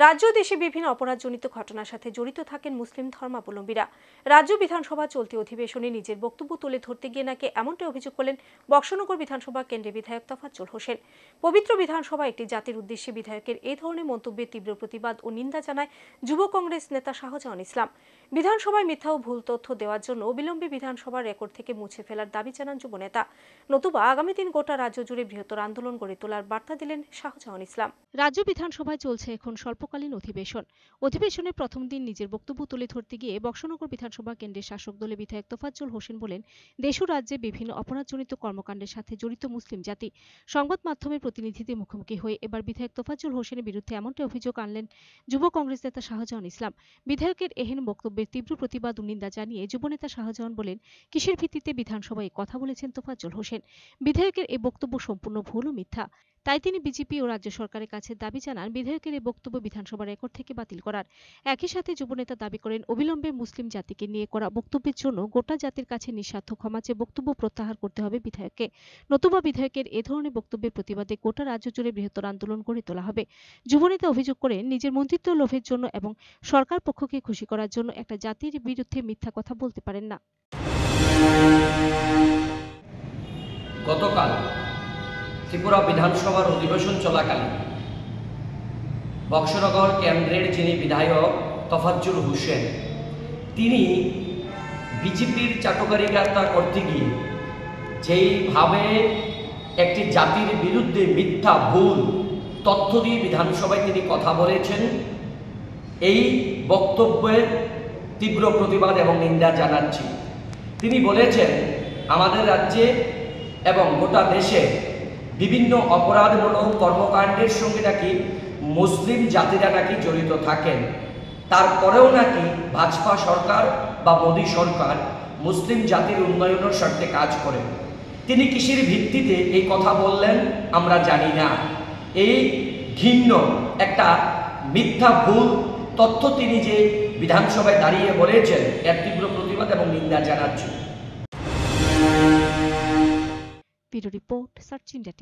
রাজ্য দেশে বিভিন্ন অপরাধজনিত ঘটনার সাথে জড়িত থাকেন মুসলিম ধর্মাবলম্বীরা। রাজ্য বিধানসভা চলতি অধিবেশনে নিজের বক্তব্য তুলে ধরতে গিয়ে নাকি এমনটাই অভিযোগ করলেন বক্সনগর বিধানসভা কেন্দ্রের বিধায়ক তোফাজ্জল হোসেন। পবিত্র বিধানসভা একটি জাতির উদ্দেশ্যে বিধায়কের এই ধরনের মন্তব্যের তীব্র প্রতিবাদ ও নিন্দা জানায় যুব কংগ্রেস নেতা শাহজাহান ইসলাম। বিধানসভায় মিথ্যা ও ভুল তথ্য দেওয়ার জন্য অবিলম্বে বিধানসভার রেকর্ড থেকে মুছে ফেলার দাবি জানান যুব নেতা। নতুবা আগামী দিন গোটা রাজ্য জুড়ে বৃহত্তর আন্দোলন গড়ে তোলার বার্তা দিলেন শাহজাহান ইসলাম। রাজ্য বিধানসভায় চলছে এখন স্বল্পকালীন অধিবেশনের প্রথম দিন নিজের বক্তব্য তুলে ধরতে গিয়ে বক্সনগর বিধানসভা কেন্দ্রের শাসক দলের বিধায়ক তোফাজ্জল হোসেন বলেন, দেশ ও রাজ্যে বিভিন্ন অপরাধজনিত কর্মকাণ্ডের সাথে জড়িত মুসলিম জাতি। সংবাদ মাধ্যমের প্রতিনিধিদের মুখোমুখি হয়ে এবার বিধায়ক তোফাজ্জল হোসেনের বিরুদ্ধে এমনটাই অভিযোগ আনলেন যুব কংগ্রেস নেতা শাহজাহান ইসলাম। বিধায়কের এহেন বক্তব্যের তীব্র প্রতিবাদ ও নিন্দা জানিয়ে যুবনেতা শাহজাহান বলেন, কিসের ভিত্তিতে বিধানসভায় কথা বলেছেন তোফাজ্জল হোসেন? বিধায়কের এই বক্তব্য সম্পূর্ণ ভুল ও মিথ্যা। তাই তিনি বিজেপি ও রাজ্য সরকারের কাছে দাবি জানান বিধায়কের এই বক্তব্য বিধানসভা রেকর্ড থেকে বাতিল করার। একই সাথে যুবনেতা দাবি করেন, অবিলম্বে মুসলিম জাতিকে নিয়ে করা বক্তব্যের জন্য গোটা জাতির কাছে নিঃস্বার্থ ক্ষমা চেয়ে বক্তব্য প্রত্যাহার করতে হবে বিধায়ককে। নতুবা বিধায়কের এ ধরনের বক্তব্যের প্রতিবাদে গোটা রাজ্য জুড়ে বৃহত্তর আন্দোলন গড়ে তোলা হবে। যুবনেতা অভিযোগ করেন, নিজের মন্ত্রিত্ব লোভের জন্য এবং সরকার পক্ষকে খুশি করার জন্য একটা জাতির বিরুদ্ধে মিথ্যা কথা বলতে পারেন না। গতকাল ত্রিপুরা বিধানসভার অধিবেশন চলাকালীন বক্সনগর কেন্দ্রের যিনি বিধায়ক তোফাজ্জল হোসেন, তিনি বিজেপির চাটুকারিতা করতে গিয়ে যেইভাবে একটি জাতির বিরুদ্ধে মিথ্যা ভুল তথ্য দিয়ে বিধানসভায় তিনি কথা বলেছেন, এই বক্তব্যের তীব্র প্রতিবাদ এবং নিন্দা জানাচ্ছি। তিনি বলেছেন, আমাদের রাজ্যে এবং গোটা দেশে বিভিন্ন অপরাধমূলক কর্মকাণ্ডের সঙ্গে নাকি মুসলিম জাতিরা নাকি জড়িত থাকেন। তারপরেও নাকি ভাজপা সরকার বা মোদী সরকার মুসলিম জাতির উন্নয়নের স্বার্থে কাজ করে। তিনি কিসের ভিত্তিতে এই কথা বললেন আমরা জানি না। এই ঘৃণ্য একটা মিথ্যা ভুল তথ্য তিনি যে বিধানসভায় দাঁড়িয়ে বলেছেন, এর তীব্র প্রতিবাদ এবং নিন্দা জানাচ্ছি। Bureau report, search India.